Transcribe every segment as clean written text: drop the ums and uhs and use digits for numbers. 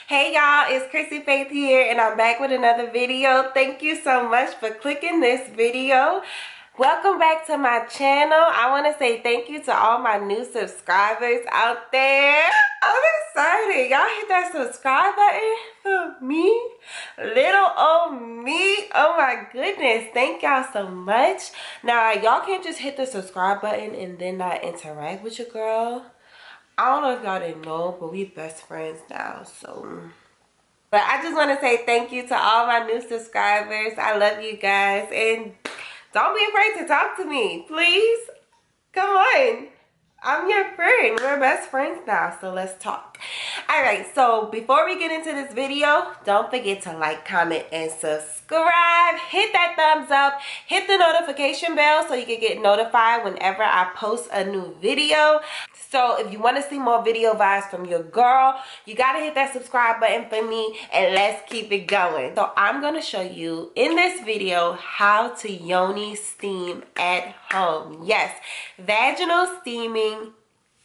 Hey y'all, it's Chrissy Faith here and I'm back with another video. Thank you so much for clicking this video. Welcome back to my channel. I want to say thank you to all my new subscribers out there. I'm excited. Y'all hit that subscribe button for me. Little old me. Oh my goodness. Thank y'all so much. Now, y'all can't just hit the subscribe button and then not interact with your girl. I don't know if y'all didn't know, but we best friends now, so. But I just want to say thank you to all my new subscribers. I love you guys. And don't be afraid to talk to me, please. Come on. I'm your friend. We're best friends now, so let's talk. Alright, so before we get into this video, don't forget to like, comment, and subscribe. Hit that thumbs up. Hit the notification bell so you can get notified whenever I post a new video. So if you want to see more video vibes from your girl, you got to hit that subscribe button for me, and let's keep it going. So I'm going to show you in this video how to Yoni steam at home. Yes, vaginal steaming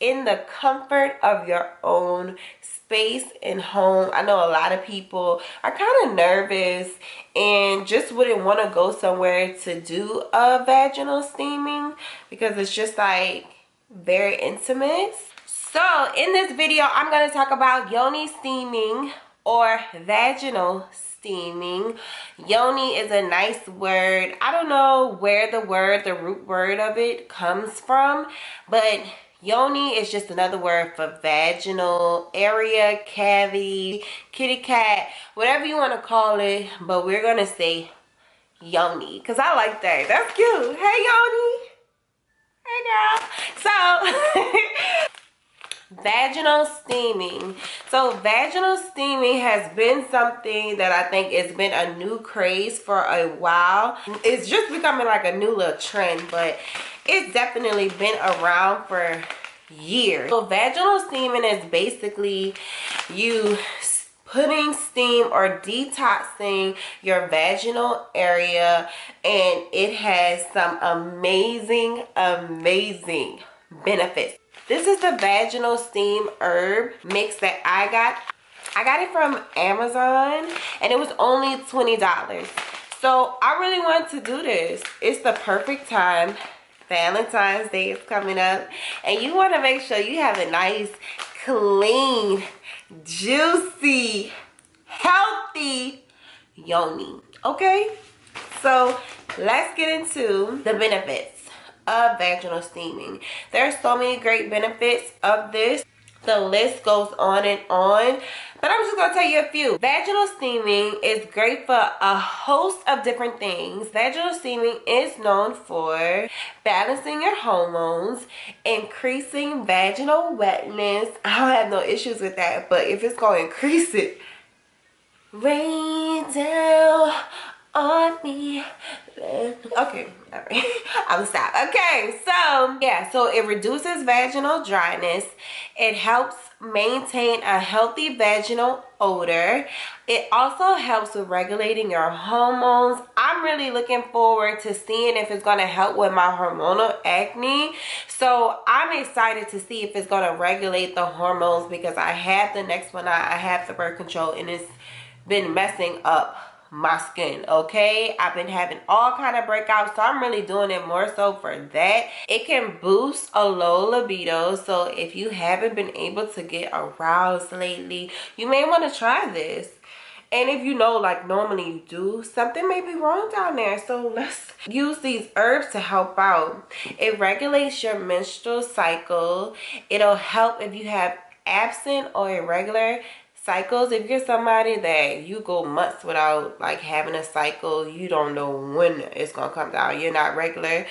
in the comfort of your own space and home. I know a lot of people are kind of nervous and just wouldn't want to go somewhere to do a vaginal steaming because it's just like very intimate. So in this video I'm going to talk about Yoni steaming or vaginal steaming. Yoni is a nice word. I don't know where the root word of it comes from, but Yoni is just another word for vaginal area, cavity, kitty cat, whatever you want to call it, but we're going to say Yoni because I like that. That's cute. Hey Yoni. Hey girl. So vaginal steaming. So vaginal steaming has been something that I think has been a new craze for a while. It's just becoming like a new little trend, but it's definitely been around for years. So vaginal steaming is basically you putting steam or detoxing your vaginal area, and it has some amazing benefits. This is the vaginal steam herb mix that I got. I got it from Amazon and it was only $20. So I really want to do this. It's the perfect time. Valentine's Day is coming up and you want to make sure you have a nice, clean, juicy, healthy yoni. Okay? So let's get into the benefits of vaginal steaming. There's so many great benefits of this. The list goes on and on, but I'm just going to tell you a few. Vaginal steaming is great for a host of different things. Vaginal steaming is known for balancing your hormones, increasing vaginal wetness. I don't have no issues with that, but if it's going to increase it, rain down on me. Okay, all right. I'm gonna stop. Okay, so yeah, so it reduces vaginal dryness. It helps maintain a healthy vaginal odor. It also helps with regulating your hormones. I'm really looking forward to seeing if it's going to help with my hormonal acne. So I'm excited to see if it's going to regulate the hormones because I have the next one. I have the birth control and it's been messing up my skin. Okay, I've been having all kind of breakouts, so I'm really doing it more so for that. It can boost a low libido, so if you haven't been able to get aroused lately, you may want to try this. And if you know, like normally you do, something may be wrong down there, so let's use these herbs to help out. It regulates your menstrual cycle. It'll help if you have absent or irregular cycles. If you're somebody that you go months without like having a cycle, you don't know when it's gonna come down, you're not regular,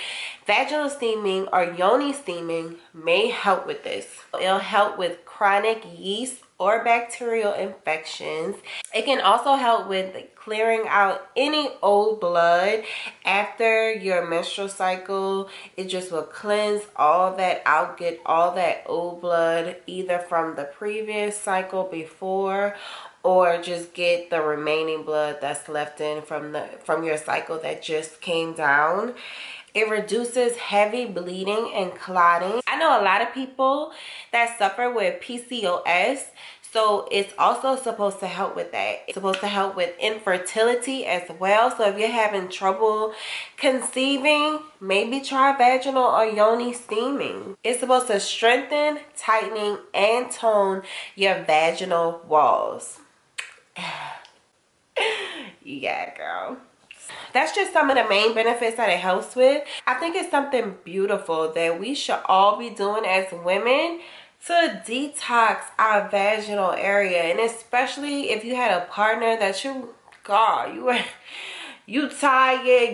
vaginal steaming or yoni steaming may help with this. It'll help with chronic yeast or bacterial infections. It can also help with clearing out any old blood after your menstrual cycle. It just will cleanse all that out, get all that old blood either from the previous cycle before or just get the remaining blood that's left in from your cycle that just came down. It reduces heavy bleeding and clotting. I know a lot of people that suffer with PCOS, so it's also supposed to help with that. It's supposed to help with infertility as well. So if you're having trouble conceiving, maybe try vaginal or yoni steaming. It's supposed to strengthen, tightening, and tone your vaginal walls. Yeah, girl. That's just some of the main benefits that it helps with. I think it's something beautiful that we should all be doing as women to detox our vaginal area. And especially if you had a partner that you tired,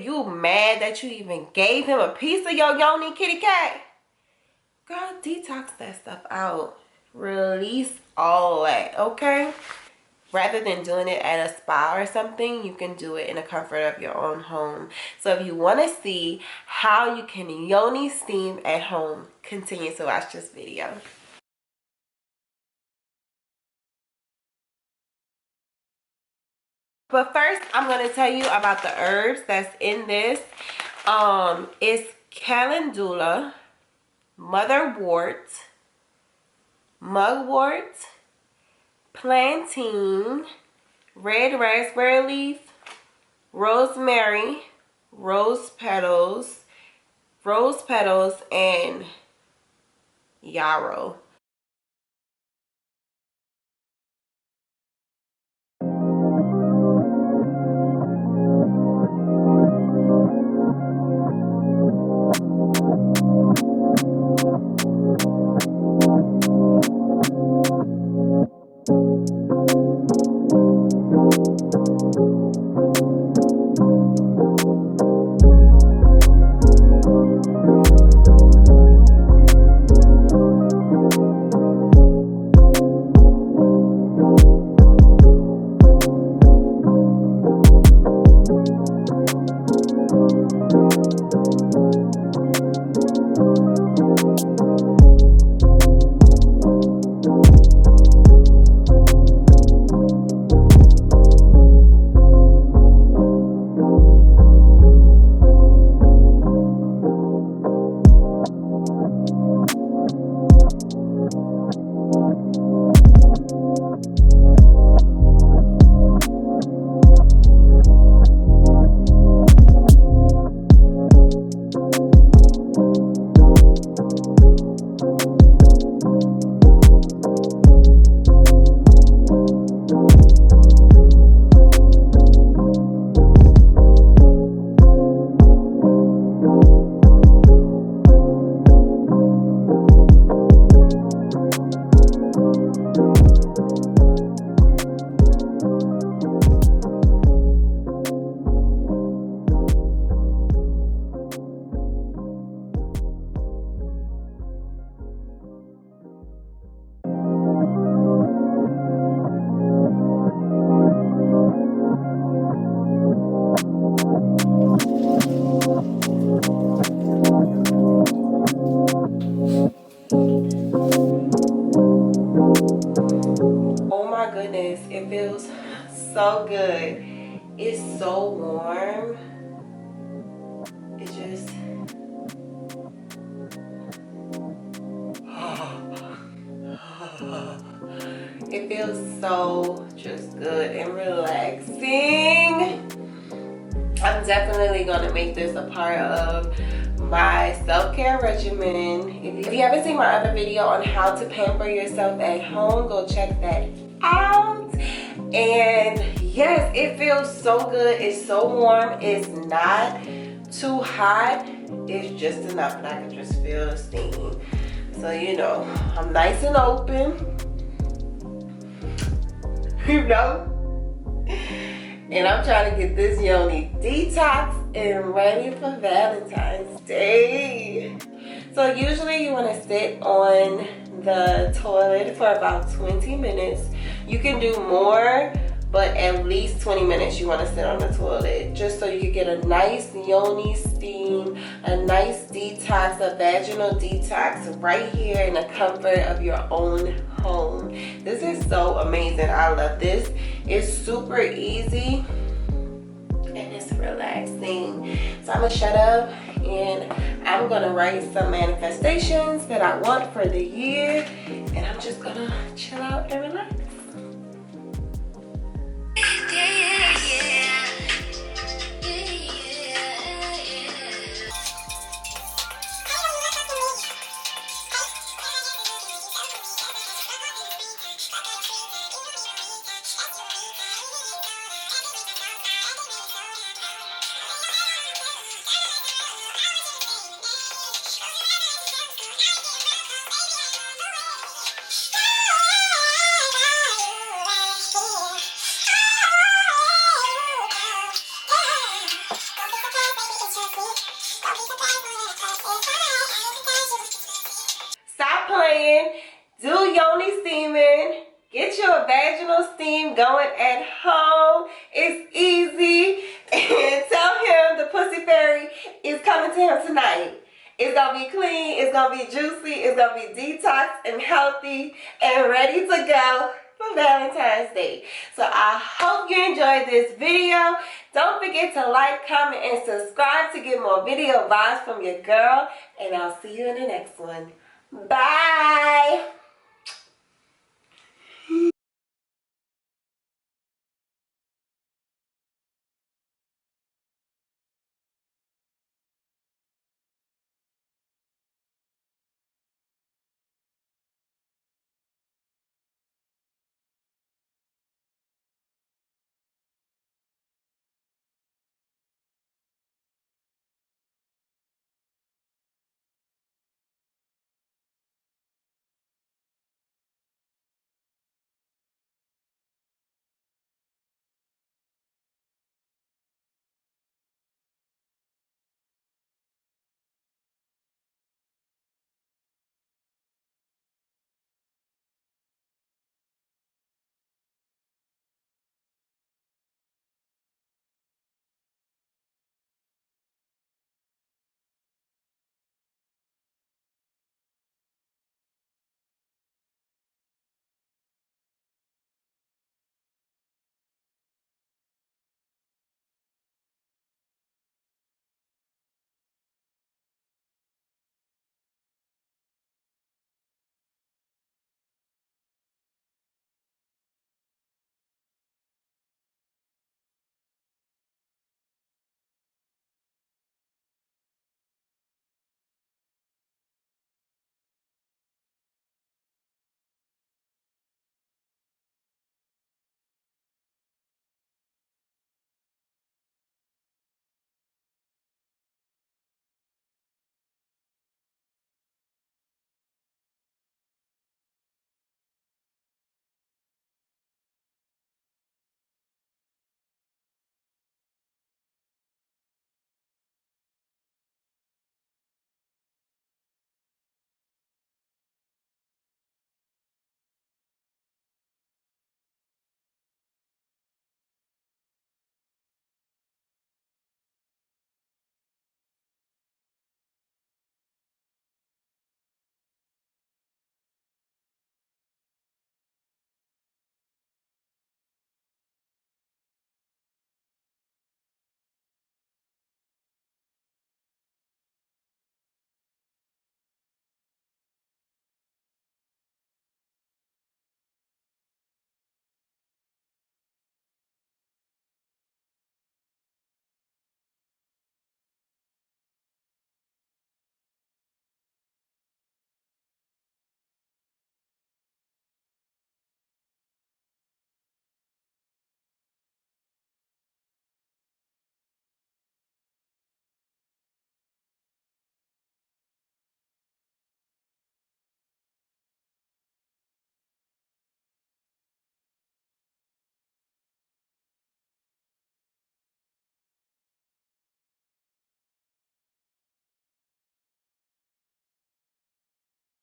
you mad that you even gave him a piece of your yoni kitty cat. Girl, detox that stuff out. Release all that, okay? Rather than doing it at a spa or something, you can do it in the comfort of your own home. So if you want to see how you can yoni steam at home, continue to watch this video. But first, I'm going to tell you about the herbs that's in this. It's calendula, motherwort, mugwort, plantain, red raspberry leaf, rosemary, rose petals, and yarrow. It feels so good. It's so warm. It just it feels so just good and relaxing. I'm definitely gonna make this a part of my self-care regimen. If you haven't seen my other video on how to pamper yourself at home, go check that out. And yes, it feels so good. It's so warm. It's not too hot. It's just enough and I can just feel the steam. So you know, I'm nice and open, you know, and I'm trying to get this yoni detox and ready for Valentine's Day. So usually you want to sit on the toilet for about 20 minutes. You can do more, but at least 20 minutes you want to sit on the toilet, just so you can get a nice yoni steam, a nice detox, a vaginal detox right here in the comfort of your own home. This is so amazing. I love this. It's super easy and it's relaxing. So I'm gonna shut up and I'm gonna write some manifestations that I want for the year, and I'm just gonna chill out and relax. Stop playing. Do Yoni Steaming. Get your vaginal steam going at home. It's easy. And tell him the Pussy Fairy is coming to him tonight. It's going to be clean. It's going to be juicy. It's going to be detox and healthy and ready to go for Valentine's Day. So I hope you enjoyed this video. Don't forget to like, comment, and subscribe to get more video vibes from your girl. And I'll see you in the next one. Bye.